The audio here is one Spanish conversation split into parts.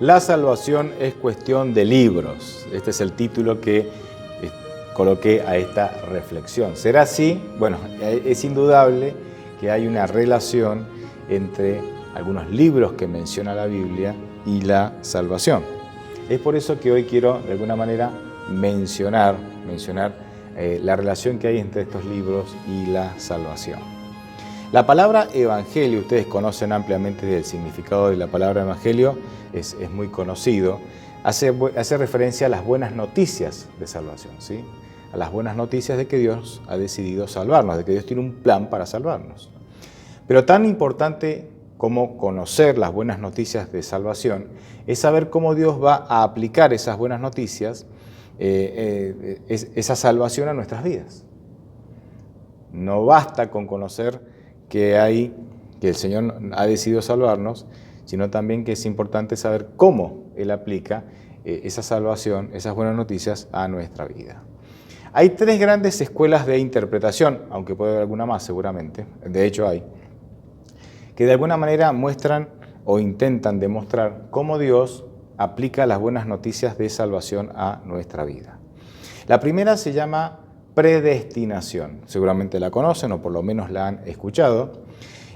La salvación es cuestión de libros. Este es el título que coloqué a esta reflexión. ¿Será así? Bueno, es indudable que hay una relación entre algunos libros que menciona la Biblia y la salvación. Es por eso que hoy quiero, de alguna manera, mencionar la relación que hay entre estos libros y la salvación. La palabra evangelio, ustedes conocen ampliamente el significado de la palabra evangelio, es muy conocido. Hace referencia a las buenas noticias de salvación, ¿sí? A las buenas noticias de que Dios ha decidido salvarnos, de que Dios tiene un plan para salvarnos. Pero tan importante como conocer las buenas noticias de salvación es saber cómo Dios va a aplicar esas buenas noticias, esa salvación a nuestras vidas. No basta con conocer que el Señor ha decidido salvarnos, sino también que es importante saber cómo Él aplica esa salvación, esas buenas noticias a nuestra vida. Hay tres grandes escuelas de interpretación, aunque puede haber alguna más seguramente, de hecho hay, que de alguna manera muestran o intentan demostrar cómo Dios aplica las buenas noticias de salvación a nuestra vida. La primera se llama predestinación. Seguramente la conocen o por lo menos la han escuchado.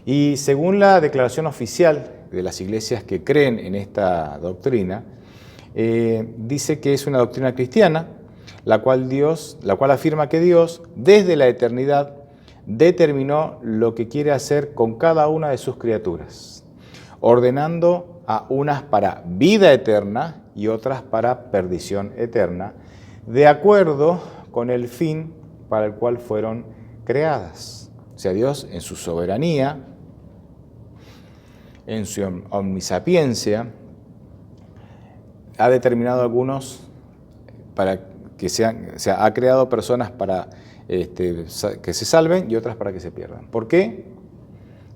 Y según la declaración oficial de las iglesias que creen en esta doctrina, dice que es una doctrina cristiana, la cual afirma que Dios, desde la eternidad, determinó lo que quiere hacer con cada una de sus criaturas, ordenando a unas para vida eterna y otras para perdición eterna, de acuerdo con el fin para el cual fueron creadas. O sea, Dios en su soberanía, en su omnisapiencia, ha determinado algunos para que ha creado personas para que se salven y otras para que se pierdan. ¿Por qué?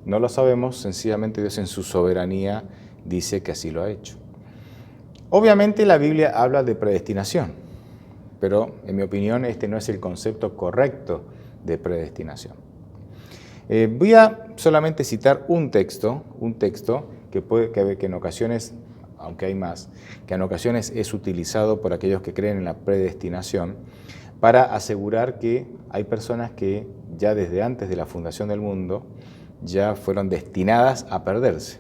No lo sabemos, sencillamente Dios en su soberanía dice que así lo ha hecho. Obviamente la Biblia habla de predestinación, pero en mi opinión este no es el concepto correcto de predestinación. Voy a solamente citar un texto que en ocasiones, aunque hay más, que en ocasiones es utilizado por aquellos que creen en la predestinación para asegurar que hay personas que ya desde antes de la fundación del mundo ya fueron destinadas a perderse.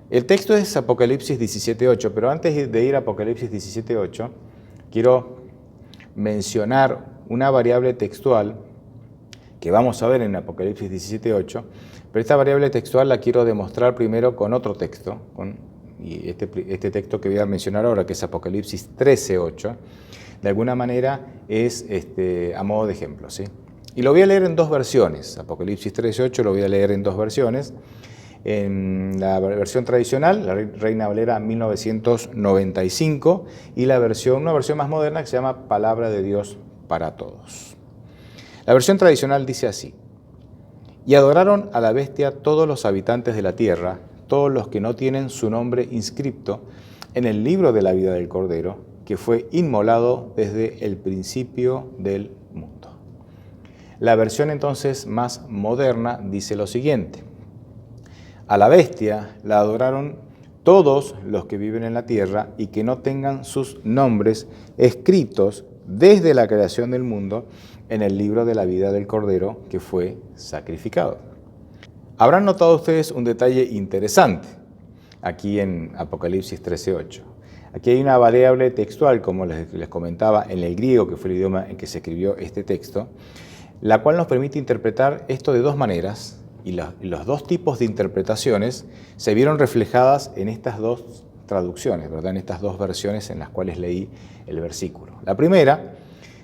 El texto es Apocalipsis 17:8, pero antes de ir a Apocalipsis 17:8, quiero mencionar una variable textual que vamos a ver en Apocalipsis 17:8, pero esta variable textual la quiero demostrar primero con otro texto, y este texto que voy a mencionar ahora, que es Apocalipsis 13:8, de alguna manera es a modo de ejemplo, ¿sí? Y lo voy a leer en dos versiones. Apocalipsis 13:8 lo voy a leer en dos versiones. En la versión tradicional, la Reina Valera 1995, y una versión más moderna que se llama Palabra de Dios para Todos. La versión tradicional dice así: y adoraron a la bestia todos los habitantes de la tierra, todos los que no tienen su nombre inscripto en el libro de la vida del Cordero, que fue inmolado desde el principio del mundo. La versión entonces más moderna dice lo siguiente: a la bestia la adoraron todos los que viven en la tierra y que no tengan sus nombres escritos desde la creación del mundo en el libro de la vida del Cordero que fue sacrificado. Habrán notado ustedes un detalle interesante aquí en Apocalipsis 13:8. Aquí hay una variable textual, como les comentaba, en el griego, que fue el idioma en que se escribió este texto, la cual nos permite interpretar esto de dos maneras, y los dos tipos de interpretaciones se vieron reflejadas en estas dos traducciones, ¿verdad? En estas dos versiones en las cuales leí el versículo. La primera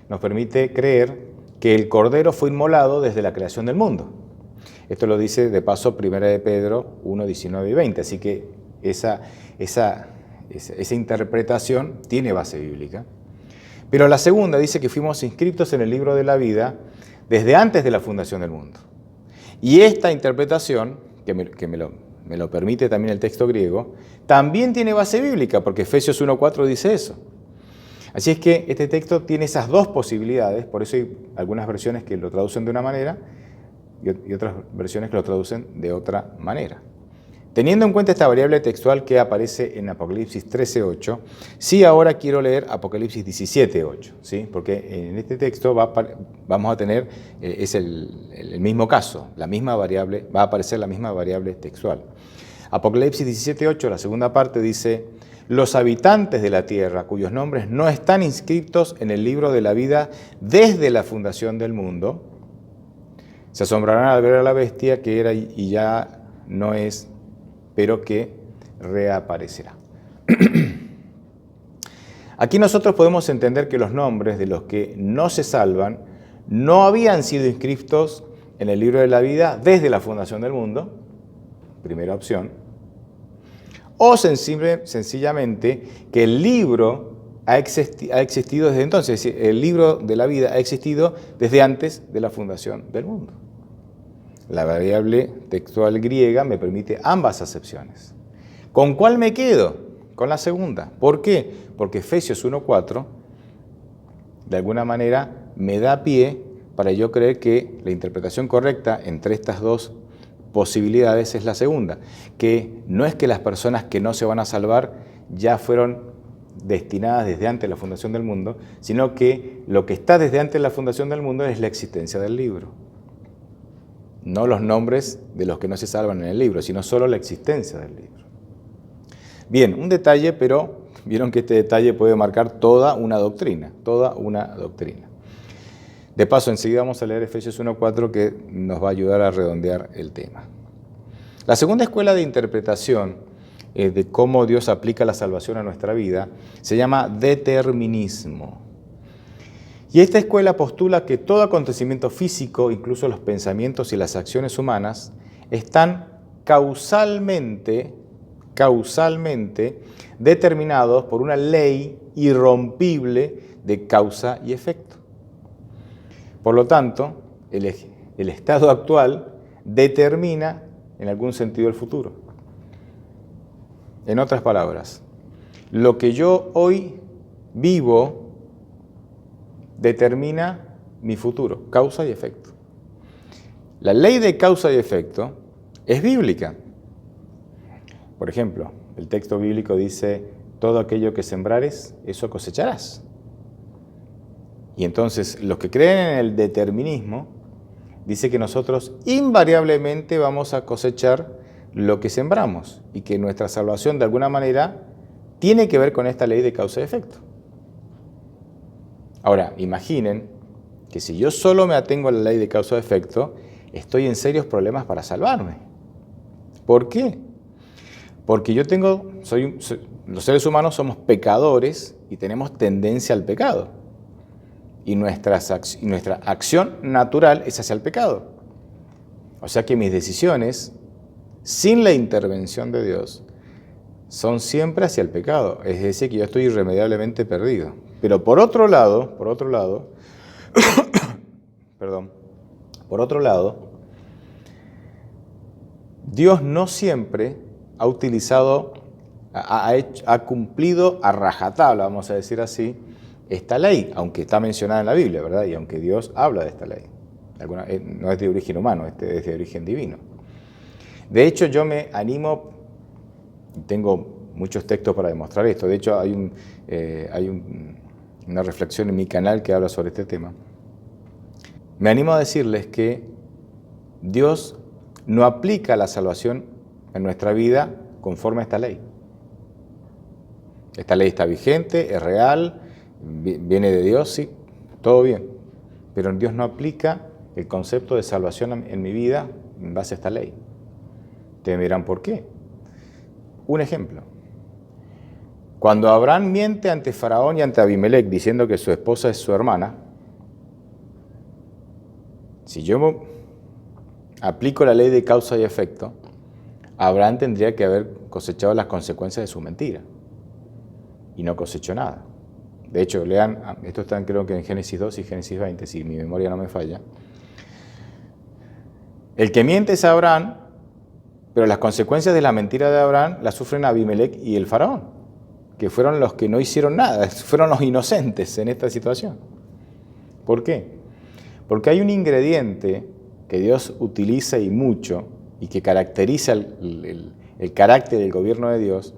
nos permite creer que el Cordero fue inmolado desde la creación del mundo. Esto lo dice de paso 1 de Pedro 1, 19 y 20, así que esa interpretación tiene base bíblica. Pero la segunda dice que fuimos inscritos en el libro de la vida desde antes de la fundación del mundo. Y esta interpretación, que me lo permite también el texto griego, también tiene base bíblica, porque Efesios 1:4 dice eso. Así es que este texto tiene esas dos posibilidades, por eso hay algunas versiones que lo traducen de una manera y otras versiones que lo traducen de otra manera. Teniendo en cuenta esta variable textual que aparece en Apocalipsis 13:8, sí ahora quiero leer Apocalipsis 17:8, ¿sí? Porque en este texto vamos a tener, es el mismo caso, la misma variable, va a aparecer la misma variable textual. Apocalipsis 17:8, la segunda parte dice: los habitantes de la tierra, cuyos nombres no están inscritos en el libro de la vida desde la fundación del mundo, se asombrarán al ver a la bestia que era y ya no es, pero que reaparecerá. Aquí nosotros podemos entender que los nombres de los que no se salvan no habían sido inscritos en el libro de la vida desde la fundación del mundo, primera opción, o sencillamente que el libro ha existido desde entonces, es decir, el libro de la vida ha existido desde antes de la fundación del mundo. La variable textual griega me permite ambas acepciones. ¿Con cuál me quedo? Con la segunda. ¿Por qué? Porque Efesios 1:4 de alguna manera me da pie para yo creer que la interpretación correcta entre estas dos posibilidades es la segunda, que no es que las personas que no se van a salvar ya fueron destinadas desde antes de la fundación del mundo, sino que lo que está desde antes de la fundación del mundo es la existencia del libro. No los nombres de los que no se salvan en el libro, sino solo la existencia del libro. Bien, un detalle, pero vieron que este detalle puede marcar toda una doctrina, toda una doctrina. De paso, enseguida vamos a leer Efesios 1:4 que nos va a ayudar a redondear el tema. La segunda escuela de interpretación de cómo Dios aplica la salvación a nuestra vida se llama determinismo. Y esta escuela postula que todo acontecimiento físico, incluso los pensamientos y las acciones humanas, están causalmente determinados por una ley irrompible de causa y efecto. Por lo tanto, el estado actual determina en algún sentido el futuro. En otras palabras, lo que yo hoy vivo determina mi futuro, causa y efecto. La ley de causa y efecto es bíblica. Por ejemplo, el texto bíblico dice: todo aquello que sembrares, eso cosecharás. Y entonces, los que creen en el determinismo, dice que nosotros invariablemente vamos a cosechar lo que sembramos y que nuestra salvación de alguna manera tiene que ver con esta ley de causa y efecto. Ahora, imaginen que si yo solo me atengo a la ley de causa y efecto, estoy en serios problemas para salvarme. ¿Por qué? Porque los seres humanos somos pecadores y tenemos tendencia al pecado. Y nuestra acción natural es hacia el pecado. O sea que mis decisiones, sin la intervención de Dios, son siempre hacia el pecado. Es decir, que yo estoy irremediablemente perdido. Pero por otro lado, Dios no siempre ha utilizado, ha cumplido a rajatabla, vamos a decir así, esta ley, aunque está mencionada en la Biblia, ¿verdad? Y aunque Dios habla de esta ley. No es de origen humano, es de origen divino. De hecho, yo me animo, tengo muchos textos para demostrar esto. De hecho, hay una reflexión en mi canal que habla sobre este tema. Me animo a decirles que Dios no aplica la salvación en nuestra vida conforme a esta ley. Esta ley está vigente, es real, viene de Dios, sí, todo bien. Pero Dios no aplica el concepto de salvación en mi vida en base a esta ley. Ustedes me dirán, ¿por qué? Un ejemplo. Cuando Abraham miente ante Faraón y ante Abimelec diciendo que su esposa es su hermana, si yo aplico la ley de causa y efecto, Abraham tendría que haber cosechado las consecuencias de su mentira. Y no cosechó nada. De hecho, lean, esto está creo que en Génesis 2 y Génesis 20, si mi memoria no me falla. El que miente es Abraham, pero las consecuencias de la mentira de Abraham las sufren Abimelec y el faraón, que fueron los que no hicieron nada, fueron los inocentes en esta situación. ¿Por qué? Porque hay un ingrediente que Dios utiliza y mucho, y que caracteriza el carácter y el gobierno de Dios,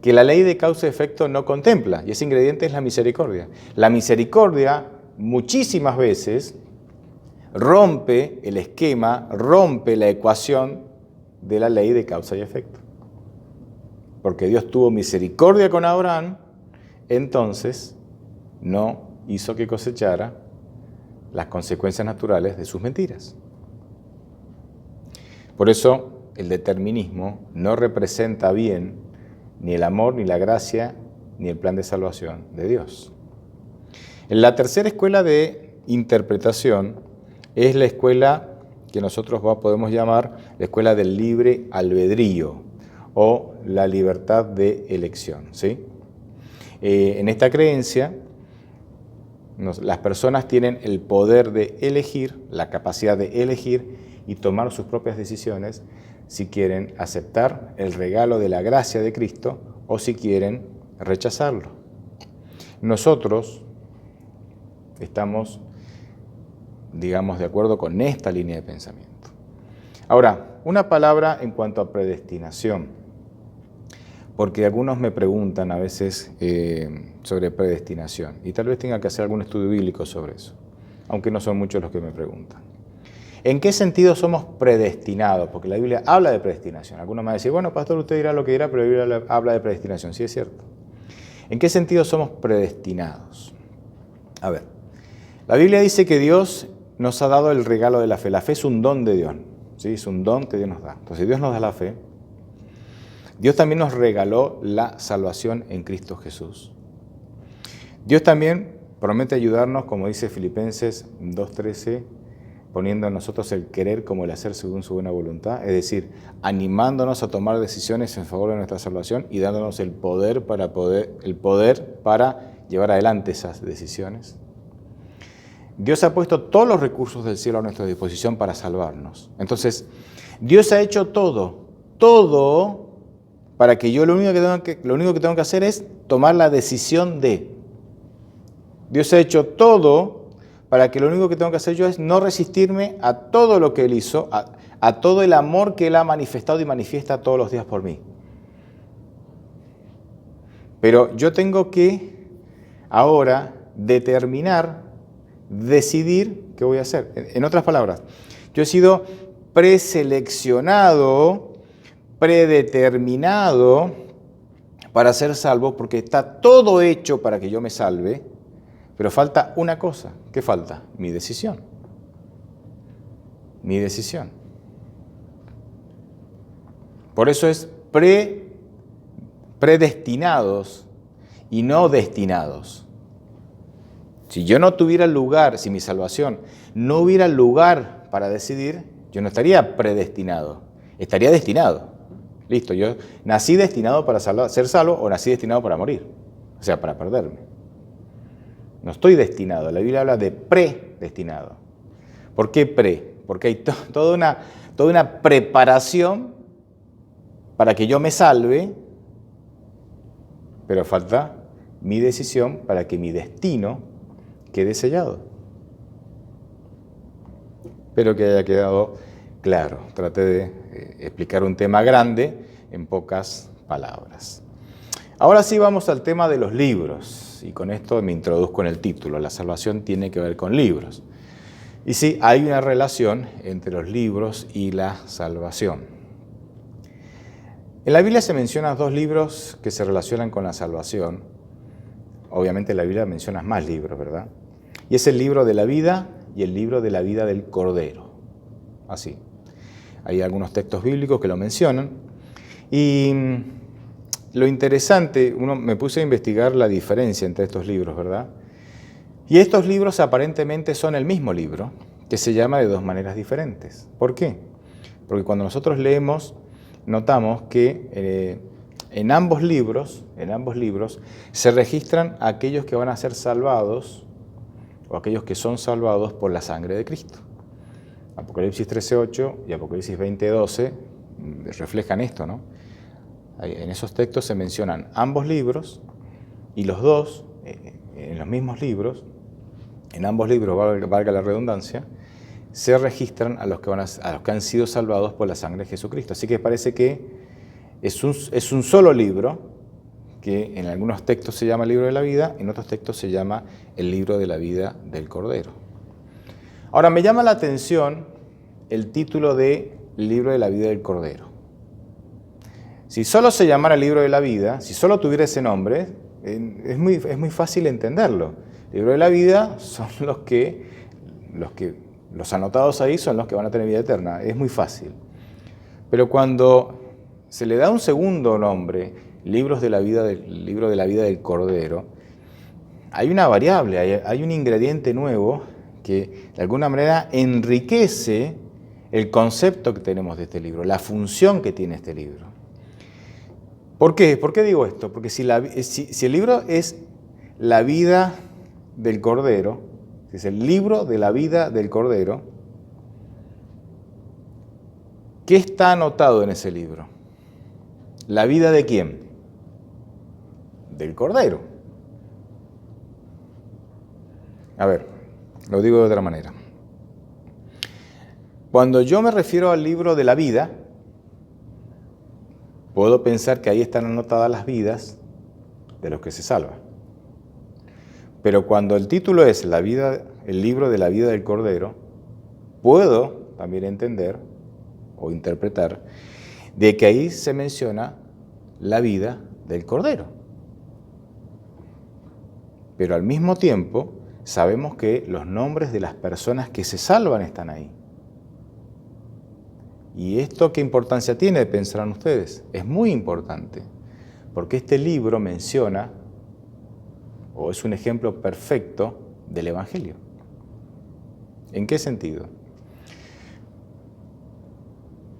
que la ley de causa y efecto no contempla, y ese ingrediente es la misericordia. La misericordia muchísimas veces rompe el esquema, rompe la ecuación de la ley de causa y efecto. Porque Dios tuvo misericordia con Abraham, entonces no hizo que cosechara las consecuencias naturales de sus mentiras. Por eso el determinismo no representa bien ni el amor, ni la gracia, ni el plan de salvación de Dios. La tercera escuela de interpretación es la escuela que nosotros podemos llamar la escuela del libre albedrío o la libertad de elección, ¿sí? En esta creencia, las personas tienen el poder de elegir, la capacidad de elegir y tomar sus propias decisiones si quieren aceptar el regalo de la gracia de Cristo o si quieren rechazarlo. Nosotros estamos, digamos, de acuerdo con esta línea de pensamiento. Ahora, una palabra en cuanto a predestinación, porque algunos me preguntan a veces sobre predestinación y tal vez tenga que hacer algún estudio bíblico sobre eso, aunque no son muchos los que me preguntan. ¿En qué sentido somos predestinados? Porque la Biblia habla de predestinación. Algunos me van a decir, bueno, pastor, usted dirá lo que dirá, pero la Biblia habla de predestinación. Sí, es cierto. ¿En qué sentido somos predestinados? A ver, la Biblia dice que Dios nos ha dado el regalo de la fe. La fe es un don de Dios, ¿sí? Es un don que Dios nos da. Entonces, Dios nos da la fe. Dios también nos regaló la salvación en Cristo Jesús. Dios también promete ayudarnos, como dice Filipenses 2:13, poniendo en nosotros el querer como el hacer según su buena voluntad, es decir, animándonos a tomar decisiones en favor de nuestra salvación y dándonos el poder para llevar adelante esas decisiones. Dios ha puesto todos los recursos del cielo a nuestra disposición para salvarnos. Entonces, Dios ha hecho todo para que yo lo único que tengo que hacer es tomar la decisión de. Dios ha hecho todo para que lo único que tengo que hacer yo es no resistirme a todo lo que Él hizo, a todo el amor que Él ha manifestado y manifiesta todos los días por mí. Pero yo tengo que ahora decidir qué voy a hacer. En otras palabras, yo he sido preseleccionado, predeterminado para ser salvo porque está todo hecho para que yo me salve. Pero falta una cosa. ¿Qué falta? Mi decisión. Mi decisión. Por eso es predestinados y no destinados. Si yo no tuviera lugar, si mi salvación no hubiera lugar para decidir, yo no estaría predestinado, estaría destinado. Listo, yo nací destinado para ser salvo o nací destinado para morir, o sea, para perderme. No estoy destinado, la Biblia habla de predestinado. ¿Por qué pre? Porque hay toda una preparación para que yo me salve, pero falta mi decisión para que mi destino quede sellado. Espero que haya quedado claro. Traté de explicar un tema grande en pocas palabras. Ahora sí vamos al tema de los libros. Y con esto me introduzco en el título. La salvación tiene que ver con libros. Y sí, hay una relación entre los libros y la salvación. En la Biblia se mencionan dos libros que se relacionan con la salvación. Obviamente la Biblia menciona más libros, ¿verdad? Y es el libro de la vida y el libro de la vida del Cordero. Así. Hay algunos textos bíblicos que lo mencionan. Y lo interesante, me puse a investigar la diferencia entre estos libros, ¿verdad? Y estos libros aparentemente son el mismo libro, que se llama de dos maneras diferentes. ¿Por qué? Porque cuando nosotros leemos, notamos que en ambos libros se registran aquellos que van a ser salvados o aquellos que son salvados por la sangre de Cristo. Apocalipsis 13:8 y Apocalipsis 20:12 reflejan esto, ¿no? En esos textos se mencionan ambos libros y los dos, en los mismos libros, en ambos libros, valga la redundancia, se registran a los que han sido salvados por la sangre de Jesucristo. Así que parece que es un solo libro, que en algunos textos se llama el libro de la vida, en otros textos se llama el libro de la vida del Cordero. Ahora, me llama la atención el título de libro de la vida del Cordero. Si solo se llamara libro de la vida, si solo tuviera ese nombre, es muy fácil entenderlo. El libro de la vida son los anotados ahí son los que van a tener vida eterna. Es muy fácil. Pero cuando se le da un segundo nombre, libro de la vida del Cordero, hay una variable, hay un ingrediente nuevo que de alguna manera enriquece el concepto que tenemos de este libro, la función que tiene este libro. ¿Por qué? ¿Por qué digo esto? Porque si el libro es la vida del Cordero, si es el libro de la vida del Cordero, ¿qué está anotado en ese libro? ¿La vida de quién? Del Cordero. A ver, lo digo de otra manera. Cuando yo me refiero al libro de la vida, puedo pensar que ahí están anotadas las vidas de los que se salvan. Pero cuando el título es el libro de la vida del Cordero, puedo también entender o interpretar de que ahí se menciona la vida del Cordero. Pero al mismo tiempo sabemos que los nombres de las personas que se salvan están ahí. ¿Y esto qué importancia tiene? Pensarán ustedes. Es muy importante, porque este libro menciona, o es un ejemplo perfecto del Evangelio. ¿En qué sentido?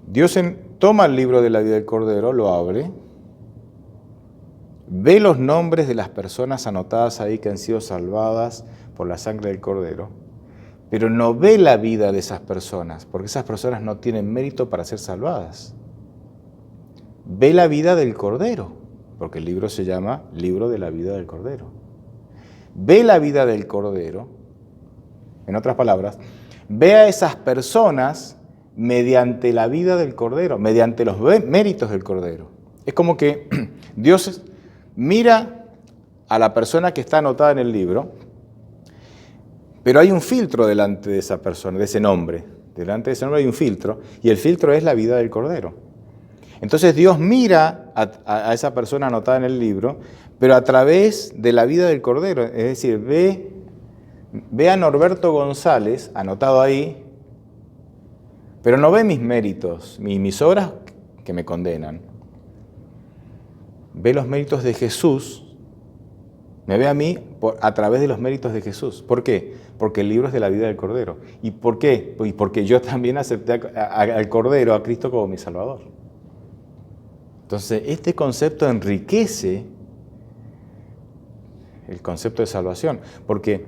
Dios toma el libro de la vida del Cordero, lo abre, ve los nombres de las personas anotadas ahí que han sido salvadas por la sangre del Cordero, pero no ve la vida de esas personas, porque esas personas no tienen mérito para ser salvadas. Ve la vida del Cordero, porque el libro se llama Libro de la vida del Cordero. Ve la vida del Cordero, en otras palabras, ve a esas personas mediante la vida del Cordero, mediante los méritos del Cordero. Es como que Dios mira a la persona que está anotada en el libro, pero hay un filtro delante de esa persona, de ese nombre. Delante de ese nombre hay un filtro, y el filtro es la vida del Cordero. Entonces Dios mira a esa persona anotada en el libro, pero a través de la vida del Cordero. Es decir, ve a Norberto González, anotado ahí, pero no ve mis méritos, mis obras que me condenan. Ve los méritos de Jesús, me ve a mí a través de los méritos de Jesús. ¿Por qué? Porque el libro es de la vida del Cordero. ¿Y por qué? Pues porque yo también acepté al Cordero, a Cristo, como mi Salvador. Entonces, este concepto enriquece el concepto de salvación, porque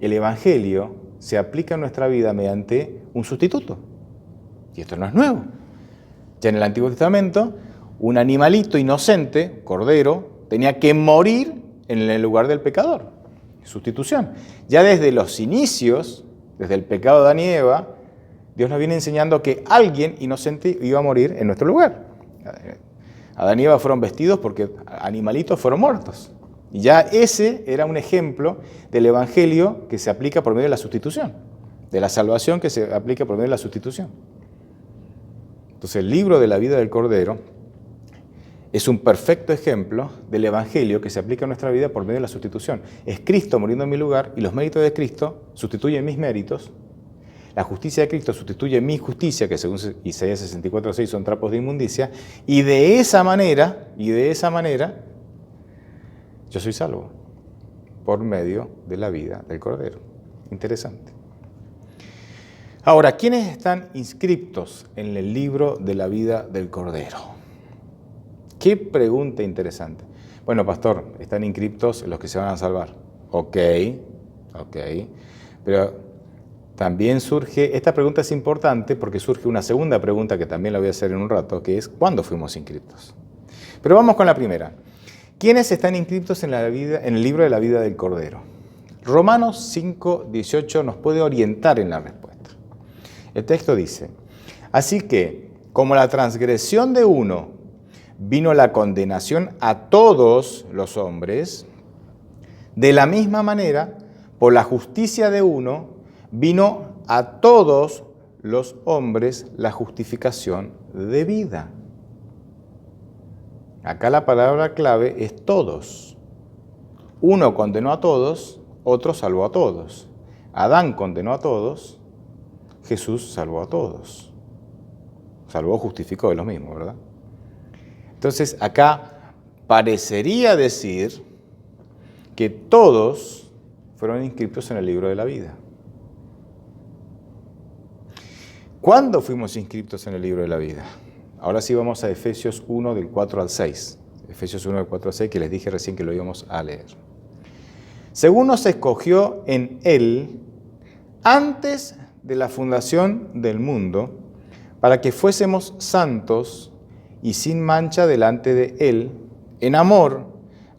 el Evangelio se aplica en nuestra vida mediante un sustituto. Y esto no es nuevo. Ya en el Antiguo Testamento, un animalito inocente, cordero, tenía que morir en el lugar del pecador. Sustitución. Ya desde los inicios, desde el pecado de Adán y Eva, Dios nos viene enseñando que alguien inocente iba a morir en nuestro lugar. Adán y Eva fueron vestidos porque animalitos fueron muertos. Y ya ese era un ejemplo del Evangelio que se aplica por medio de la sustitución, de la salvación que se aplica por medio de la sustitución. Entonces, el libro de la vida del Cordero es un perfecto ejemplo del Evangelio que se aplica en nuestra vida por medio de la sustitución. Es Cristo muriendo en mi lugar, y los méritos de Cristo sustituyen mis méritos. La justicia de Cristo sustituye mi justicia, que según Isaías 64:6 son trapos de inmundicia, y de esa manera, yo soy salvo por medio de la vida del Cordero. Interesante. Ahora, ¿quiénes están inscriptos en el libro de la vida del Cordero? Qué pregunta interesante. Bueno, pastor, están inscriptos los que se van a salvar. Ok. Pero también surge, esta pregunta es importante porque surge una segunda pregunta que también la voy a hacer en un rato, que es ¿cuándo fuimos inscriptos? Pero vamos con la primera. ¿Quiénes están inscriptos en el libro de la vida del Cordero? Romanos 5:18 nos puede orientar en la respuesta. El texto dice: así que, como la transgresión de uno vino la condenación a todos los hombres, de la misma manera, por la justicia de uno, vino a todos los hombres la justificación de vida. Acá la palabra clave es todos. Uno condenó a todos, otro salvó a todos. Adán condenó a todos, Jesús salvó a todos. Salvó, justificó, es lo mismo, ¿verdad? Entonces acá parecería decir que todos fueron inscritos en el libro de la vida. ¿Cuándo fuimos inscritos en el libro de la vida? Ahora sí vamos a Efesios 1 del 4 al 6. Efesios 1 del 4 al 6, que les dije recién que lo íbamos a leer. Según nos escogió en Él, antes de la fundación del mundo, para que fuésemos santos y sin mancha delante de Él, en amor,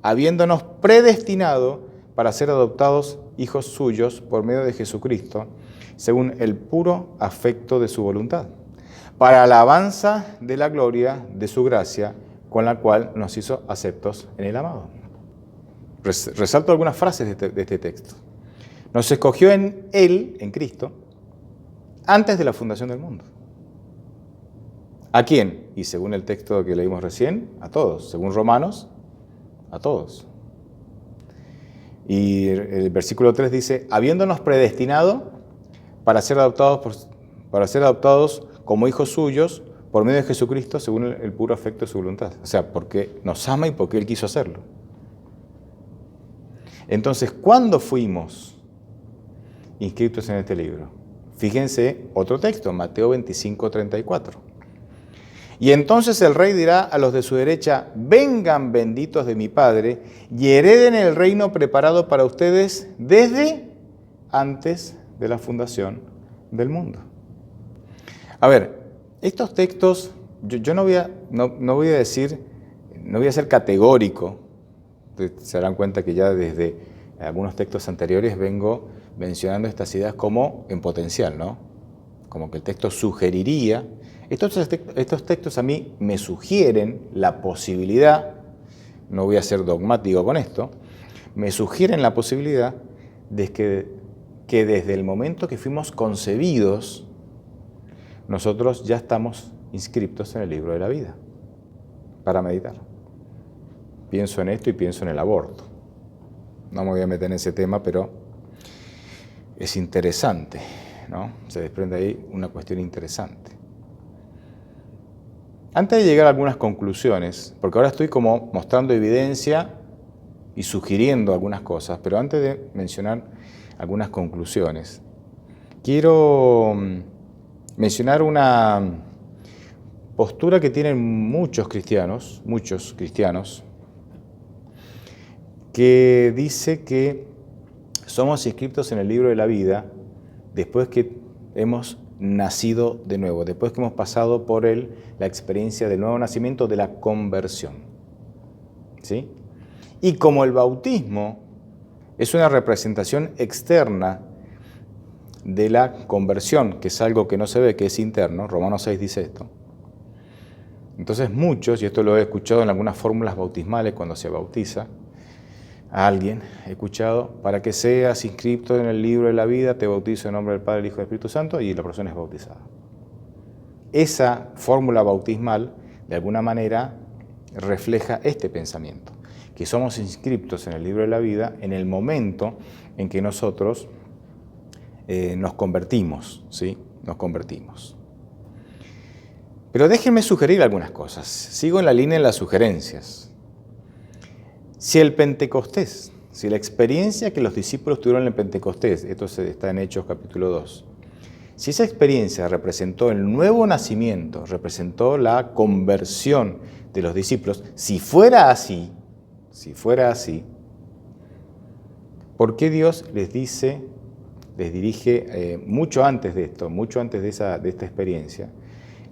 habiéndonos predestinado para ser adoptados hijos suyos por medio de Jesucristo, según el puro afecto de su voluntad, para alabanza de la gloria de su gracia, con la cual nos hizo aceptos en el amado. Resalto algunas frases de este texto. Nos escogió en Él, en Cristo, antes de la fundación del mundo. ¿A quién? Y según el texto que leímos recién, a todos. Según Romanos, a todos. Y el versículo 3 dice, habiéndonos predestinado para ser adoptados como hijos suyos por medio de Jesucristo, según el puro afecto de su voluntad. O sea, porque nos ama y porque Él quiso hacerlo. Entonces, ¿cuándo fuimos inscritos en este libro? Fíjense otro texto, Mateo 25:34. Y entonces el rey dirá a los de su derecha, vengan benditos de mi Padre y hereden el reino preparado para ustedes desde antes de la fundación del mundo. A ver, estos textos, yo no voy a ser categórico. Se darán cuenta que ya desde algunos textos anteriores vengo mencionando estas ideas como en potencial, ¿no? Como que el texto sugeriría. Estos textos a mí me sugieren la posibilidad, no voy a ser dogmático con esto, me sugieren la posibilidad de que desde el momento que fuimos concebidos, nosotros ya estamos inscriptos en el libro de la vida, para meditar. Pienso en esto y pienso en el aborto. No me voy a meter en ese tema, pero es interesante, ¿no? Se desprende ahí una cuestión interesante. Antes de llegar a algunas conclusiones, porque ahora estoy como mostrando evidencia y sugiriendo algunas cosas, pero antes de mencionar algunas conclusiones, quiero mencionar una postura que tienen muchos cristianos, que dice que somos inscritos en el libro de la vida después que hemos nacido de nuevo, después que hemos pasado por la experiencia del nuevo nacimiento, de la conversión. ¿Sí? Y como el bautismo es una representación externa de la conversión, que es algo que no se ve, que es interno, Romanos 6 dice esto. Entonces muchos, y esto lo he escuchado en algunas fórmulas bautismales cuando se bautiza a alguien, he escuchado, para que seas inscrito en el libro de la vida, te bautizo en nombre del Padre, del Hijo y del Espíritu Santo, y la persona es bautizada. Esa fórmula bautismal, de alguna manera, refleja este pensamiento, que somos inscriptos en el libro de la vida en el momento en que nosotros nos convertimos, ¿sí? Nos convertimos. Pero déjenme sugerir algunas cosas. Sigo en la línea de las sugerencias. Si el Pentecostés, si la experiencia que los discípulos tuvieron en el Pentecostés, esto está en Hechos capítulo 2, si esa experiencia representó el nuevo nacimiento, representó la conversión de los discípulos, si fuera así, ¿por qué Dios les dirige mucho antes de esto, mucho antes de esta experiencia,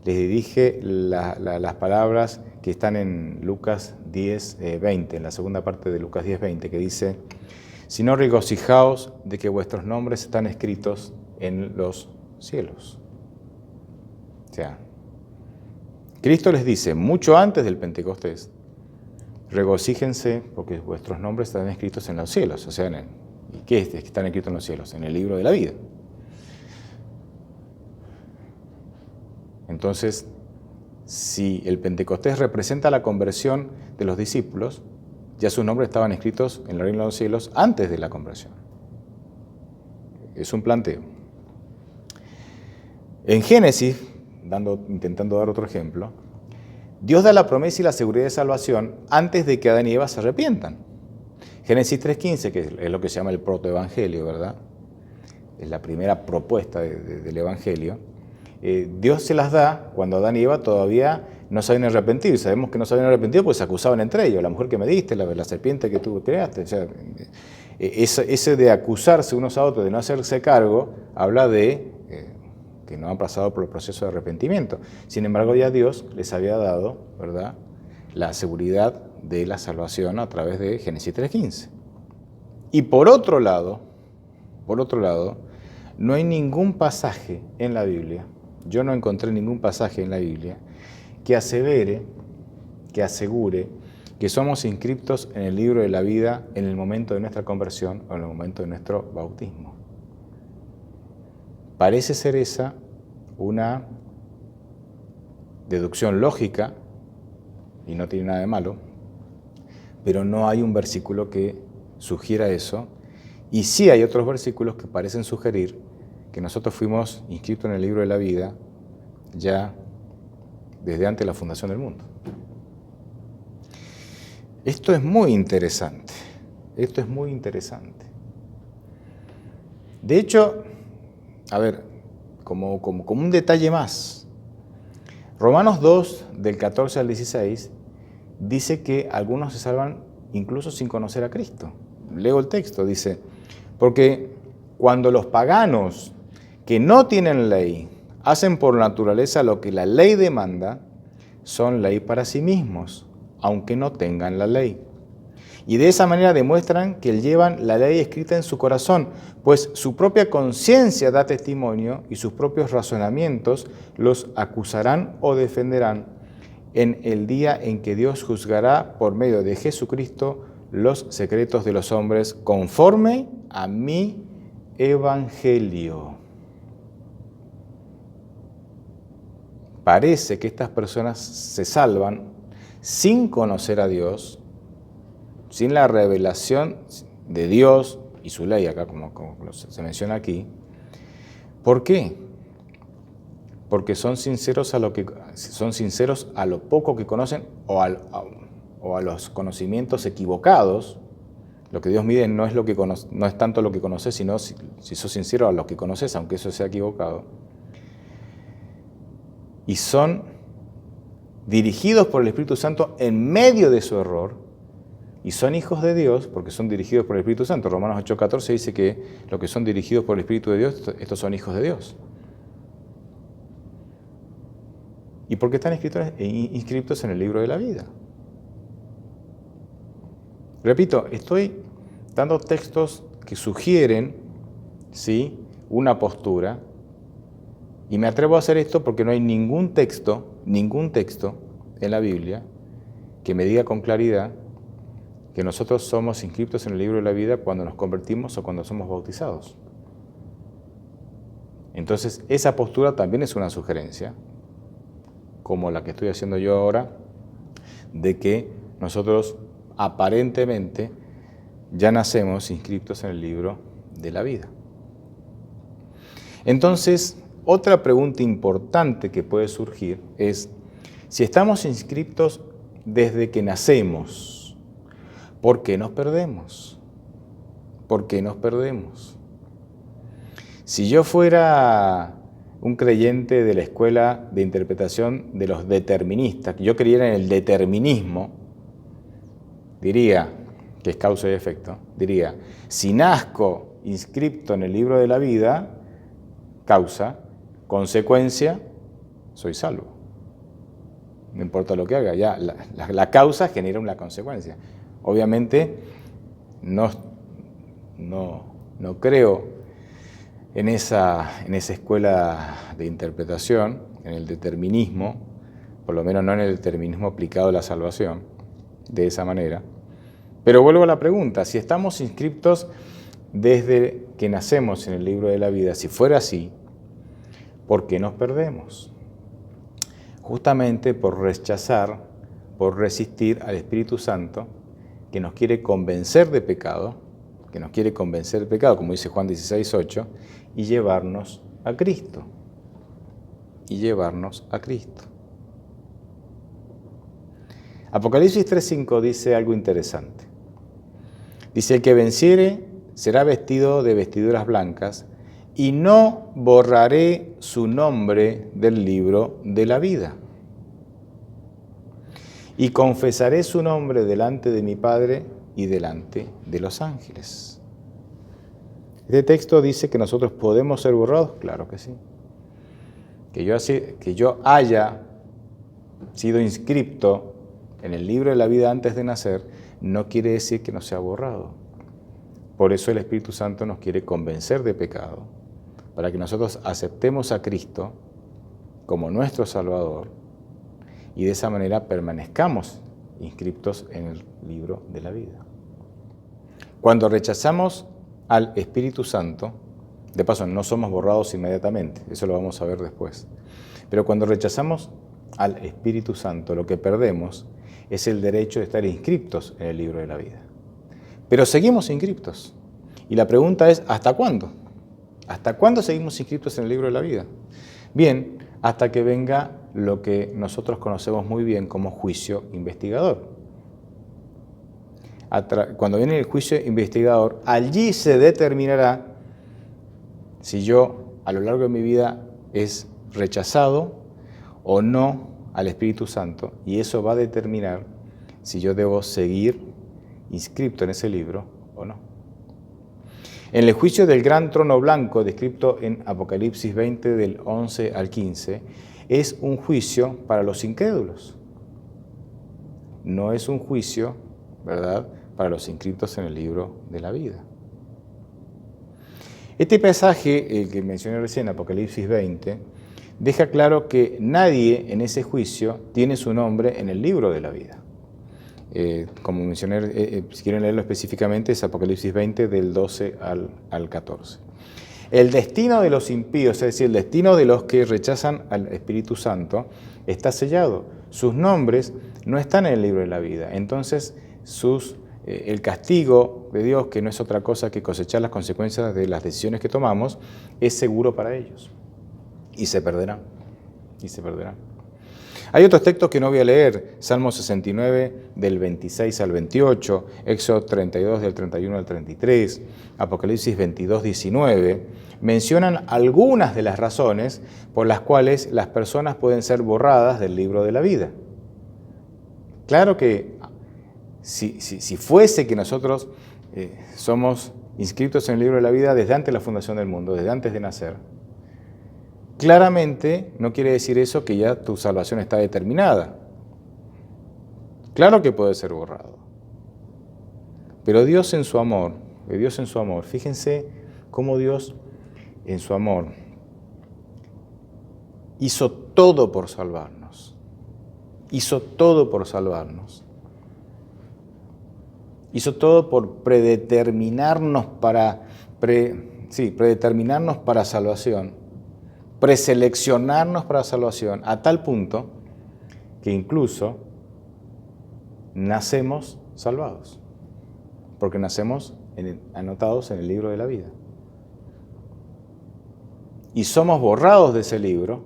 les dirige las palabras que están en Lucas 10:20, en la segunda parte de Lucas 10:20, que dice, si no regocijaos de que vuestros nombres están escritos en los cielos? O sea, Cristo les dice, mucho antes del Pentecostés, regocíjense porque vuestros nombres están escritos en los cielos. O sea, ¿y qué es que están escritos en los cielos? En el libro de la vida. Entonces, si el Pentecostés representa la conversión de los discípulos, ya sus nombres estaban escritos en el reino de los cielos antes de la conversión. Es un planteo. En Génesis, intentando dar otro ejemplo, Dios da la promesa y la seguridad de salvación antes de que Adán y Eva se arrepientan. Génesis 3.15, que es lo que se llama el protoevangelio, ¿verdad? Es la primera propuesta del evangelio. Dios se las da cuando Adán y Eva todavía no se habían arrepentido. Y sabemos que no se habían arrepentido porque se acusaban entre ellos. La mujer que me diste, la serpiente que tú creaste. O sea, ese de acusarse unos a otros, de no hacerse cargo, habla de que no han pasado por el proceso de arrepentimiento. Sin embargo, ya Dios les había dado, ¿verdad?, la seguridad de la salvación a través de Génesis 3.15. Y por otro lado, no hay ningún pasaje en la Biblia, yo no encontré ningún pasaje en la Biblia que asegure que somos inscriptos en el libro de la vida en el momento de nuestra conversión o en el momento de nuestro bautismo. Parece ser esa una deducción lógica, y no tiene nada de malo, pero no hay un versículo que sugiera eso, y sí hay otros versículos que parecen sugerir que nosotros fuimos inscritos en el libro de la vida ya desde antes de la fundación del mundo. Esto es muy interesante, De hecho, a ver, como un detalle más, Romanos 2, del 14 al 16, dice que algunos se salvan incluso sin conocer a Cristo. Leo el texto, dice, porque cuando los paganos que no tienen ley hacen por naturaleza lo que la ley demanda, son ley para sí mismos, aunque no tengan la ley. Y de esa manera demuestran que llevan la ley escrita en su corazón, pues su propia conciencia da testimonio y sus propios razonamientos los acusarán o defenderán en el día en que Dios juzgará por medio de Jesucristo los secretos de los hombres conforme a mi evangelio. Parece que estas personas se salvan sin conocer a Dios, sin la revelación de Dios y su ley, acá como se menciona aquí. ¿Por qué? Porque son sinceros a lo poco que conocen o a los conocimientos equivocados. Lo que Dios mide no es tanto lo que conoces, sino si sos sincero a lo que conoces, aunque eso sea equivocado. Y son dirigidos por el Espíritu Santo en medio de su error, y son hijos de Dios porque son dirigidos por el Espíritu Santo. Romanos 8:14 dice que los que son dirigidos por el Espíritu de Dios, estos son hijos de Dios. ¿Y por qué están inscritos en el libro de la vida? Repito, estoy dando textos que sugieren, ¿sí?, una postura, y me atrevo a hacer esto porque no hay ningún texto en la Biblia que me diga con claridad que nosotros somos inscritos en el libro de la vida cuando nos convertimos o cuando somos bautizados. Entonces, esa postura también es una sugerencia, como la que estoy haciendo yo ahora, de que nosotros aparentemente ya nacemos inscritos en el libro de la vida. Entonces, otra pregunta importante que puede surgir es, si estamos inscritos desde que nacemos, ¿por qué nos perdemos? ¿Por qué nos perdemos? Si yo fuera un creyente de la escuela de interpretación de los deterministas, que yo creyera en el determinismo, diría, que es causa y efecto, diría, si nazco inscrito en el libro de la vida, causa, consecuencia, soy salvo. No importa lo que haga, ya la causa genera una consecuencia. Obviamente no creo en esa escuela de interpretación, en el determinismo, por lo menos no en el determinismo aplicado a la salvación, de esa manera. Pero vuelvo a la pregunta, si estamos inscriptos desde que nacemos en el libro de la vida, si fuera así, ¿por qué nos perdemos? Justamente por rechazar, por resistir al Espíritu Santo, que nos quiere convencer de pecado, como dice Juan 16:8, y llevarnos a Cristo. Apocalipsis 3:5 dice algo interesante. Dice, el que venciere será vestido de vestiduras blancas, y no borraré su nombre del libro de la vida. Y confesaré su nombre delante de mi Padre y delante de los ángeles. Este texto dice que nosotros podemos ser borrados, claro que sí. Que yo haya sido inscripto en el libro de la vida antes de nacer, no quiere decir que no sea borrado. Por eso el Espíritu Santo nos quiere convencer de pecado, para que nosotros aceptemos a Cristo como nuestro Salvador y de esa manera permanezcamos inscriptos en el libro de la vida. Cuando rechazamos al Espíritu Santo, de paso no somos borrados inmediatamente, eso lo vamos a ver después, pero cuando rechazamos al Espíritu Santo, lo que perdemos es el derecho de estar inscriptos en el libro de la vida. Pero seguimos inscriptos. Y la pregunta es, ¿hasta cuándo? ¿Hasta cuándo seguimos inscriptos en el libro de la vida? Bien, hasta que venga lo que nosotros conocemos muy bien como juicio investigador. Cuando viene el juicio investigador, allí se determinará si yo a lo largo de mi vida es rechazado o no al Espíritu Santo, y eso va a determinar si yo debo seguir inscripto en ese libro o no. En el juicio del gran trono blanco, descrito en Apocalipsis 20 del 11 al 15, es un juicio para los incrédulos. No es un juicio, ¿verdad?, para los inscritos en el libro de la vida. Este pasaje, el que mencioné recién, Apocalipsis 20, deja claro que nadie en ese juicio tiene su nombre en el libro de la vida. Como mencioné, si quieren leerlo específicamente, es Apocalipsis 20 del 12 al 14. El destino de los impíos, es decir, el destino de los que rechazan al Espíritu Santo, está sellado. Sus nombres no están en el libro de la vida. Entonces, el castigo de Dios, que no es otra cosa que cosechar las consecuencias de las decisiones que tomamos, es seguro para ellos. Y se perderán. Hay otros textos que no voy a leer, Salmo 69 del 26 al 28, Éxodo 32 del 31 al 33, Apocalipsis 22, 19, mencionan algunas de las razones por las cuales las personas pueden ser borradas del libro de la vida. Claro que si fuese que nosotros somos inscritos en el libro de la vida desde antes de la fundación del mundo, desde antes de nacer, claramente no quiere decir eso que ya tu salvación está determinada. Claro que puede ser borrado. Pero Dios en su amor, fíjense cómo Dios en su amor hizo todo por salvarnos. Hizo todo por predeterminarnos para salvación, preseleccionarnos para salvación, a tal punto que incluso nacemos salvados, porque nacemos anotados en el libro de la vida. Y somos borrados de ese libro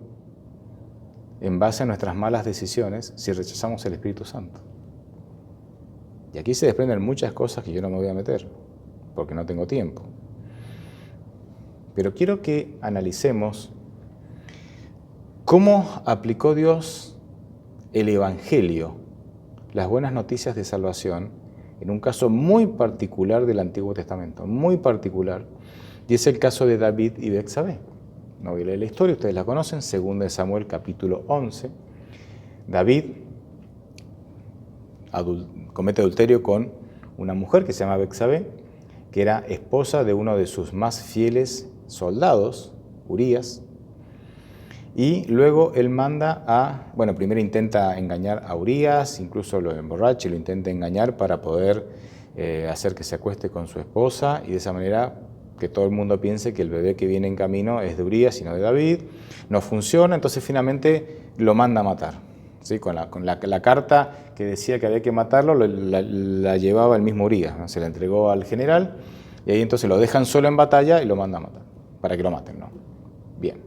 en base a nuestras malas decisiones si rechazamos el Espíritu Santo. Y aquí se desprenden muchas cosas que yo no me voy a meter, porque no tengo tiempo. Pero quiero que analicemos cómo aplicó Dios el Evangelio, las buenas noticias de salvación, en un caso muy particular del Antiguo Testamento, muy particular, y es el caso de David y Betsabé. No voy a leer la historia, ustedes la conocen, 2 Samuel capítulo 11. David comete adulterio con una mujer que se llama Betsabé, que era esposa de uno de sus más fieles soldados, Urías, Y luego él manda bueno, primero intenta engañar a Urías, incluso lo emborracha y lo intenta engañar para poder hacer que se acueste con su esposa y de esa manera que todo el mundo piense que el bebé que viene en camino es de Urías y no de David. No funciona, entonces finalmente lo manda a matar. ¿Sí? Con la carta que decía que había que matarlo, la llevaba el mismo Urías, ¿no? Se la entregó al general y ahí entonces lo dejan solo en batalla y lo manda a matar, para que lo maten, ¿no? Bien.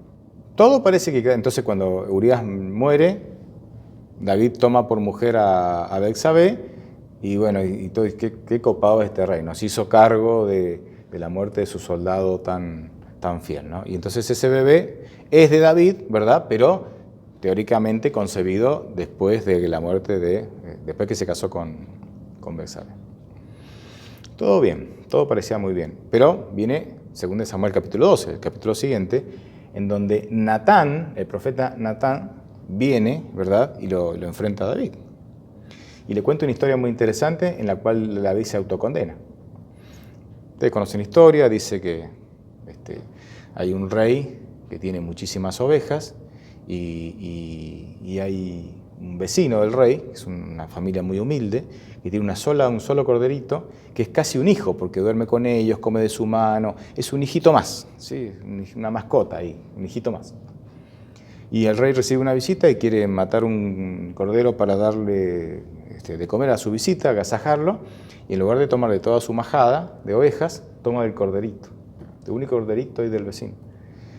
Todo parece que entonces cuando Urías muere, David toma por mujer a Betsabé y bueno, y todo, qué copado este rey, nos hizo cargo de la muerte de su soldado tan fiel, ¿no? Y entonces ese bebé es de David, ¿verdad? Pero teóricamente concebido después de la muerte después que se casó con Betsabé. Todo bien, todo parecía muy bien, pero viene 2 Samuel capítulo 12, el capítulo siguiente, en donde Natán, el profeta Natán, viene, ¿verdad? Y lo enfrenta a David. Y le cuenta una historia muy interesante en la cual David se autocondena. Ustedes conocen la historia, dice que hay un rey que tiene muchísimas ovejas y hay un vecino del rey, que es una familia muy humilde, que tiene un solo corderito, que es casi un hijo, porque duerme con ellos, come de su mano, es un hijito más, ¿sí? Una mascota ahí, un hijito más. Y el rey recibe una visita y quiere matar un cordero para darle de comer a su visita, agasajarlo, y en lugar de tomar de toda su majada de ovejas, toma del corderito, el único corderito ahí del vecino.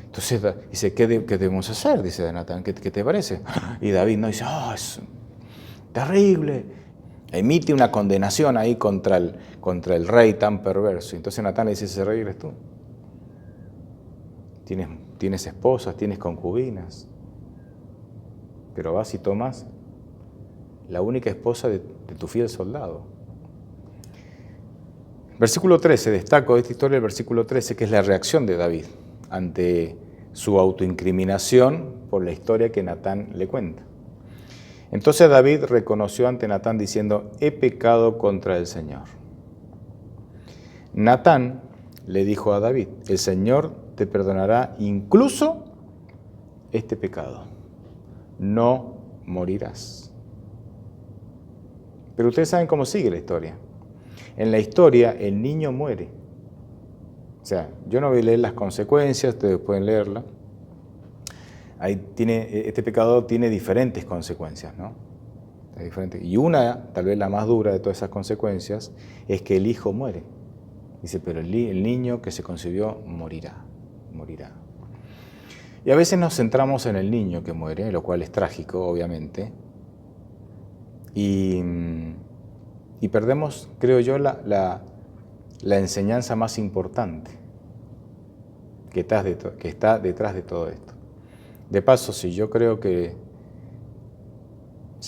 Entonces dice, ¿qué debemos hacer? Dice Natán, ¿qué te parece? Y David no dice, es terrible. Emite una condenación ahí contra el rey tan perverso. Entonces Natán le dice, ese rey eres tú. Tienes esposas, tienes concubinas, pero vas y tomas la única esposa de tu fiel soldado. Versículo 13, destaco de esta historia el versículo 13, que es la reacción de David ante su autoincriminación por la historia que Natán le cuenta. Entonces David reconoció ante Natán diciendo, he pecado contra el Señor. Natán le dijo a David, el Señor te perdonará incluso este pecado. No morirás. Pero ustedes saben cómo sigue la historia. En la historia el niño muere. O sea, yo no voy a leer las consecuencias, ustedes pueden leerla. Este pecado tiene diferentes consecuencias, ¿no? Y una, tal vez la más dura de todas esas consecuencias, es que el hijo muere. Dice, pero el niño que se concibió morirá. Y a veces nos centramos en el niño que muere, lo cual es trágico, obviamente, y perdemos, creo yo, la enseñanza más importante que está detrás de todo esto. De paso, si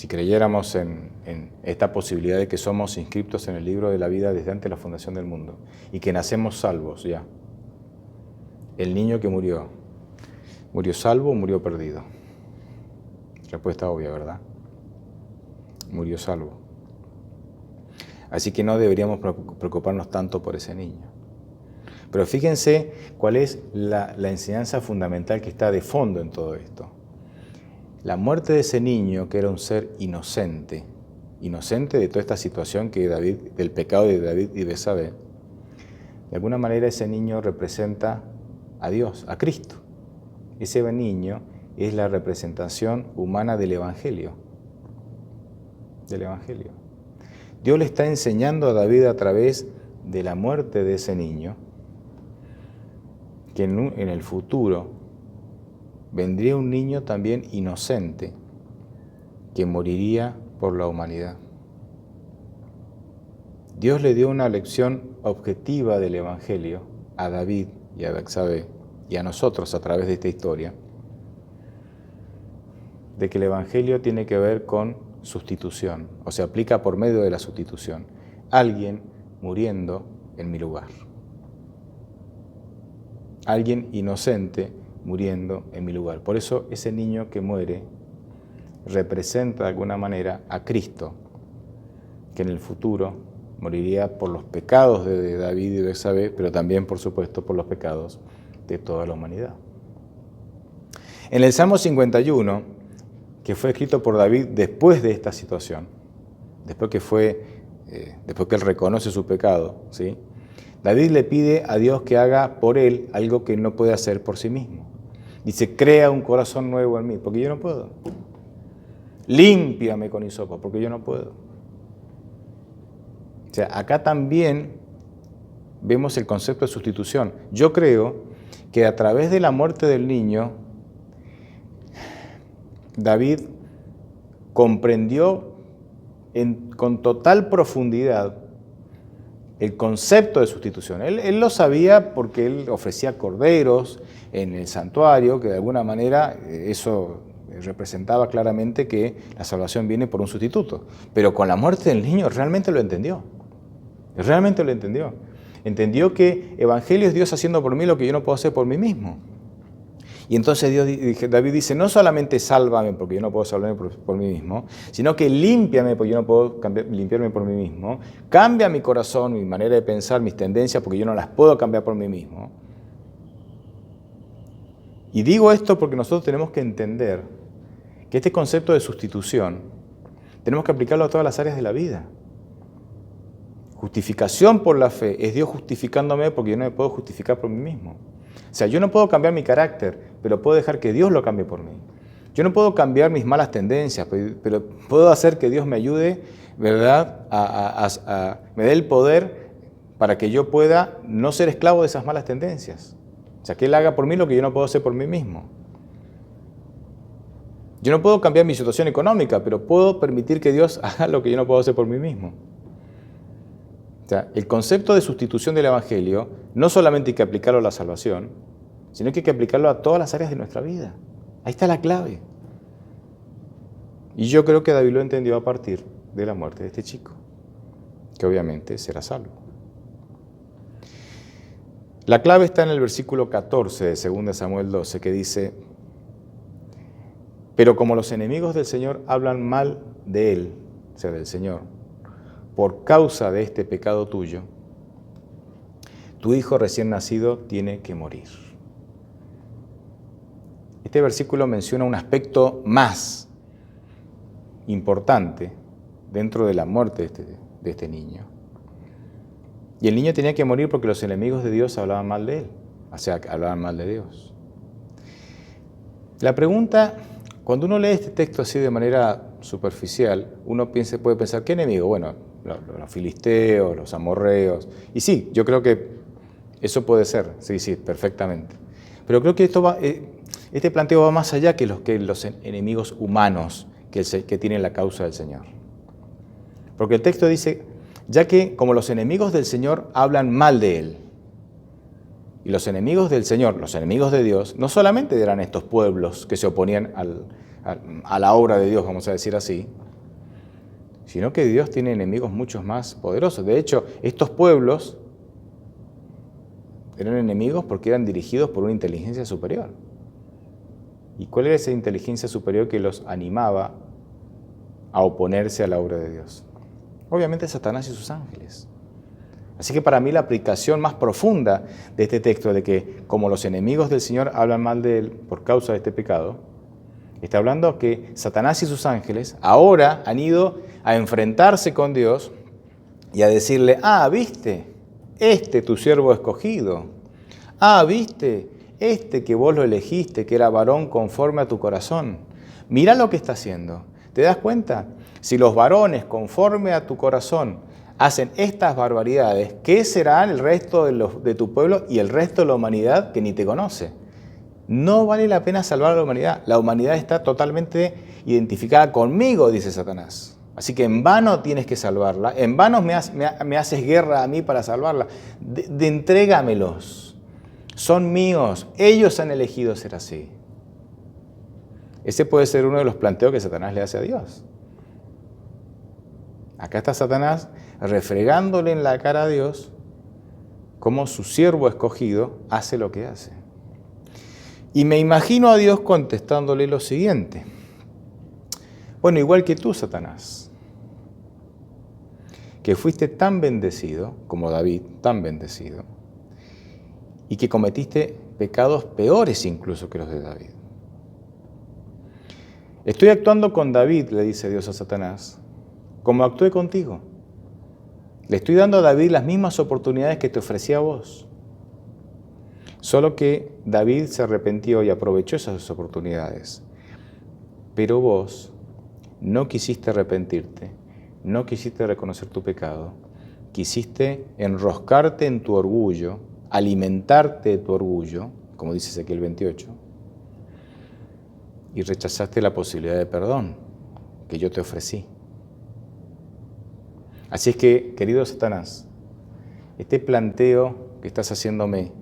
creyéramos en esta posibilidad de que somos inscriptos en el libro de la vida desde antes de la fundación del mundo y que nacemos salvos ya, el niño que ¿murió salvo o murió perdido? Respuesta obvia, ¿verdad? Murió salvo. Así que no deberíamos preocuparnos tanto por ese niño. Pero fíjense cuál es la enseñanza fundamental que está de fondo en todo esto. La muerte de ese niño, que era un ser inocente de toda esta situación del pecado de David y Betsabé, de alguna manera ese niño representa a Dios, a Cristo. Ese niño es la representación humana del Evangelio. Dios le está enseñando a David a través de la muerte de ese niño que en el futuro vendría un niño también inocente que moriría por la humanidad. Dios le dio una lección objetiva del Evangelio a David y a Betsabé y a nosotros a través de esta historia, de que el Evangelio tiene que ver con sustitución, o se aplica por medio de la sustitución. Alguien muriendo en mi lugar. Alguien inocente muriendo en mi lugar. Por eso ese niño que muere representa de alguna manera a Cristo, que en el futuro moriría por los pecados de David y Betsabé, pero también, por supuesto, por los pecados de toda la humanidad. En el Salmo 51, que fue escrito por David después de esta situación, después que él reconoce su pecado, ¿sí? David le pide a Dios que haga por él algo que no puede hacer por sí mismo. Dice, crea un corazón nuevo en mí, porque yo no puedo. Límpiame con hisopo, porque yo no puedo. O sea, acá también vemos el concepto de sustitución. Yo creo que a través de la muerte del niño, David comprendió con total profundidad el concepto de sustitución. Él lo sabía porque él ofrecía corderos en el santuario, que de alguna manera eso representaba claramente que la salvación viene por un sustituto. Pero con la muerte del niño realmente lo entendió. Realmente lo entendió. Entendió que evangelio es Dios haciendo por mí lo que yo no puedo hacer por mí mismo. Y entonces David dice, no solamente sálvame porque yo no puedo salvarme por mí mismo, sino que límpiame porque yo no puedo limpiarme por mí mismo, cambia mi corazón, mi manera de pensar, mis tendencias porque yo no las puedo cambiar por mí mismo. Y digo esto porque nosotros tenemos que entender que este concepto de sustitución tenemos que aplicarlo a todas las áreas de la vida. Justificación por la fe es Dios justificándome porque yo no me puedo justificar por mí mismo. O sea, yo no puedo cambiar mi carácter, pero puedo dejar que Dios lo cambie por mí. Yo no puedo cambiar mis malas tendencias, pero puedo hacer que Dios me ayude, ¿verdad? Me dé el poder para que yo pueda no ser esclavo de esas malas tendencias. O sea, que Él haga por mí lo que yo no puedo hacer por mí mismo. Yo no puedo cambiar mi situación económica, pero puedo permitir que Dios haga lo que yo no puedo hacer por mí mismo. O sea, el concepto de sustitución del Evangelio no solamente hay que aplicarlo a la salvación, sino que hay que aplicarlo a todas las áreas de nuestra vida. Ahí está la clave. Y yo creo que David lo entendió a partir de la muerte de este chico, que obviamente será salvo. La clave está en el versículo 14 de 2 Samuel 12, que dice, pero como los enemigos del Señor hablan mal de él, o sea, del Señor, por causa de este pecado tuyo, tu hijo recién nacido tiene que morir. Este versículo menciona un aspecto más importante dentro de la muerte de este niño. Y el niño tenía que morir porque los enemigos de Dios hablaban mal de él, o sea, hablaban mal de Dios. La pregunta, cuando uno lee este texto así de manera superficial, uno puede pensar, ¿qué enemigo? Bueno, los filisteos, los amorreos. Y sí, yo creo que eso puede ser, sí, perfectamente. Pero creo que este planteo va más allá que los enemigos humanos que tienen la causa del Señor. Porque el texto dice, ya que como los enemigos del Señor hablan mal de Él, y los enemigos del Señor, los enemigos de Dios, no solamente eran estos pueblos que se oponían a la obra de Dios, vamos a decir así, sino que Dios tiene enemigos mucho más poderosos. De hecho, estos pueblos eran enemigos porque eran dirigidos por una inteligencia superior. ¿Y cuál era esa inteligencia superior que los animaba a oponerse a la obra de Dios? Obviamente Satanás y sus ángeles. Así que para mí la aplicación más profunda de este texto, de que como los enemigos del Señor hablan mal de Él por causa de este pecado, está hablando que Satanás y sus ángeles ahora han ido a enfrentarse con Dios y a decirle, ¿viste? Tu siervo escogido. ¿Viste? Que vos lo elegiste, que era varón conforme a tu corazón. Mirá lo que está haciendo. ¿Te das cuenta? Si los varones conforme a tu corazón hacen estas barbaridades, ¿qué será el resto de tu pueblo y el resto de la humanidad que ni te conoce? No vale la pena salvar a la humanidad. La humanidad está totalmente identificada conmigo, dice Satanás. Así que en vano tienes que salvarla. En vano me haces guerra a mí para salvarla. Entrégamelos. Son míos. Ellos han elegido ser así. Ese puede ser uno de los planteos que Satanás le hace a Dios. Acá está Satanás refregándole en la cara a Dios cómo su siervo escogido hace lo que hace. Y me imagino a Dios contestándole lo siguiente. Bueno, igual que tú, Satanás, que fuiste tan bendecido, como David, tan bendecido, y que cometiste pecados peores incluso que los de David. Estoy actuando con David, le dice Dios a Satanás, como actué contigo. Le estoy dando a David las mismas oportunidades que te ofrecí a vos. Solo que David se arrepintió y aprovechó esas oportunidades. Pero vos no quisiste arrepentirte, no quisiste reconocer tu pecado, quisiste enroscarte en tu orgullo, alimentarte de tu orgullo, como dice Ezequiel 28, y rechazaste la posibilidad de perdón que yo te ofrecí. Así es que, querido Satanás, este planteo que estás haciéndome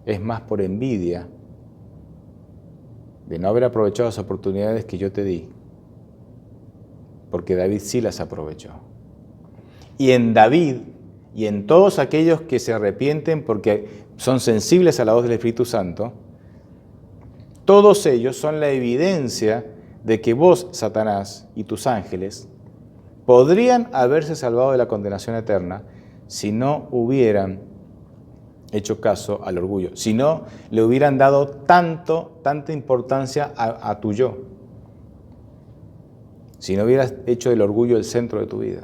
es más por envidia de no haber aprovechado las oportunidades que yo te di, porque David sí las aprovechó. Y en David y en todos aquellos que se arrepienten porque son sensibles a la voz del Espíritu Santo, todos ellos son la evidencia de que vos, Satanás, y tus ángeles podrían haberse salvado de la condenación eterna si no hubieran hecho caso al orgullo, si no le hubieran dado tanta importancia a tu yo, si no hubieras hecho del orgullo el centro de tu vida.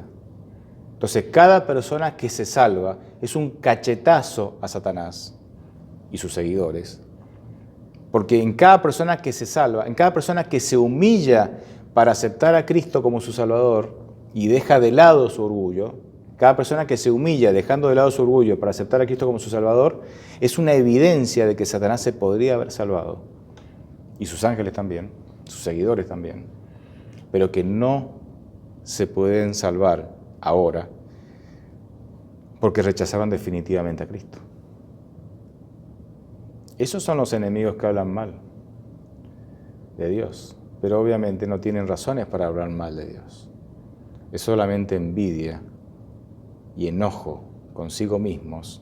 Entonces, cada persona que se salva es un cachetazo a Satanás y sus seguidores, porque en cada persona que se salva, en cada persona que se humilla para aceptar a Cristo como su Salvador y deja de lado su orgullo, cada persona que se humilla dejando de lado su orgullo para aceptar a Cristo como su Salvador, es una evidencia de que Satanás se podría haber salvado, y sus ángeles también, sus seguidores también, pero que no se pueden salvar ahora porque rechazaron definitivamente a Cristo. Esos son los enemigos que hablan mal de Dios, pero obviamente no tienen razones para hablar mal de Dios. Es solamente envidia y enojo consigo mismos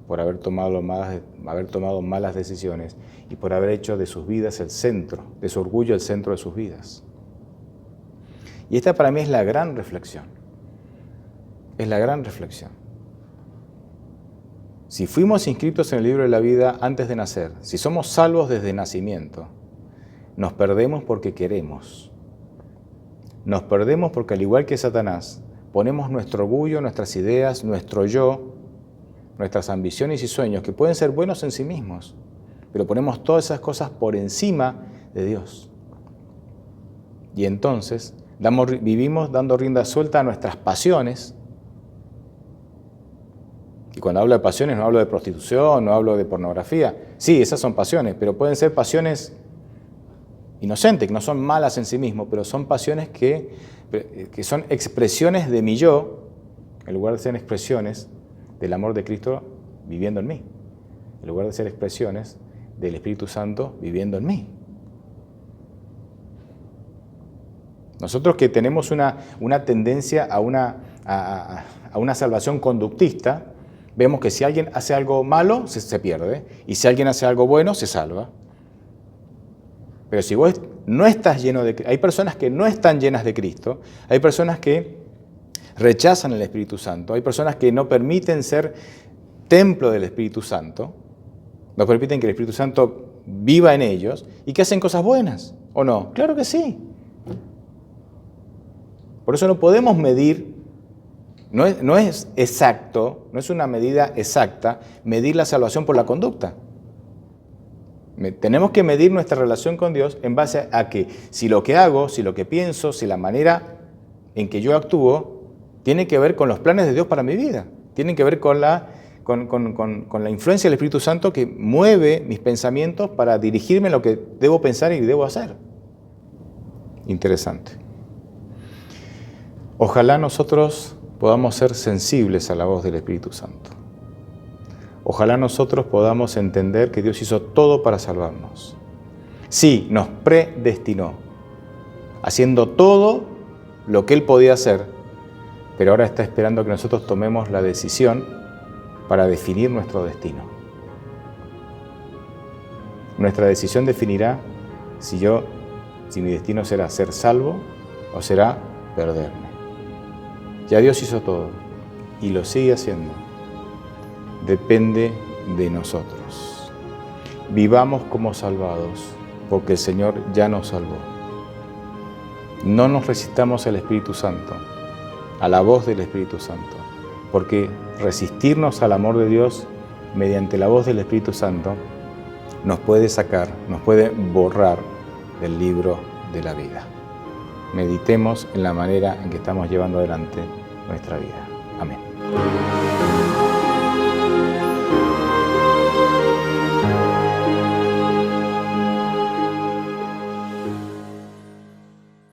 por haber tomado malas decisiones y por haber hecho de sus vidas el centro, de su orgullo el centro de sus vidas. Y esta para mí es la gran reflexión. Es la gran reflexión. Si fuimos inscritos en el libro de la vida antes de nacer, si somos salvos desde nacimiento, nos perdemos porque queremos. Nos perdemos porque, al igual que Satanás, ponemos nuestro orgullo, nuestras ideas, nuestro yo, nuestras ambiciones y sueños, que pueden ser buenos en sí mismos, pero ponemos todas esas cosas por encima de Dios. Y entonces vivimos dando rienda suelta a nuestras pasiones. Y cuando hablo de pasiones no hablo de prostitución, no hablo de pornografía. Sí, esas son pasiones, pero pueden ser pasiones inocentes, que no son malas en sí mismos, pero son pasiones que son expresiones de mi yo, en lugar de ser expresiones del amor de Cristo viviendo en mí, en lugar de ser expresiones del Espíritu Santo viviendo en mí. Nosotros que tenemos una tendencia a una salvación conductista, vemos que si alguien hace algo malo, se pierde, y si alguien hace algo bueno, se salva. Pero si vos no estás lleno de Cristo, hay personas que no están llenas de Cristo, hay personas que rechazan el Espíritu Santo, hay personas que no permiten ser templo del Espíritu Santo, no permiten que el Espíritu Santo viva en ellos y que hacen cosas buenas, ¿o no? Claro que sí. Por eso no podemos medir, no es exacto, no es una medida exacta medir la salvación por la conducta. Tenemos que medir nuestra relación con Dios en base a que si lo que hago, si lo que pienso, si la manera en que yo actúo tiene que ver con los planes de Dios para mi vida, tiene que ver con la influencia del Espíritu Santo que mueve mis pensamientos para dirigirme en lo que debo pensar y debo hacer. Interesante. Ojalá nosotros podamos ser sensibles a la voz del Espíritu Santo. Ojalá nosotros podamos entender que Dios hizo todo para salvarnos. Sí, nos predestinó, haciendo todo lo que Él podía hacer, pero ahora está esperando que nosotros tomemos la decisión para definir nuestro destino. Nuestra decisión definirá si mi destino será ser salvo o será perderme. Ya Dios hizo todo y lo sigue haciendo. Depende de nosotros. Vivamos como salvados, porque el Señor ya nos salvó. no nos resistamos al Espíritu Santo, a la voz del Espíritu Santo, porque resistirnos al amor de Dios mediante la voz del Espíritu Santo nos puede sacar, nos puede borrar del libro de la vida. Meditemos en la manera en que estamos llevando adelante nuestra vida. Amén.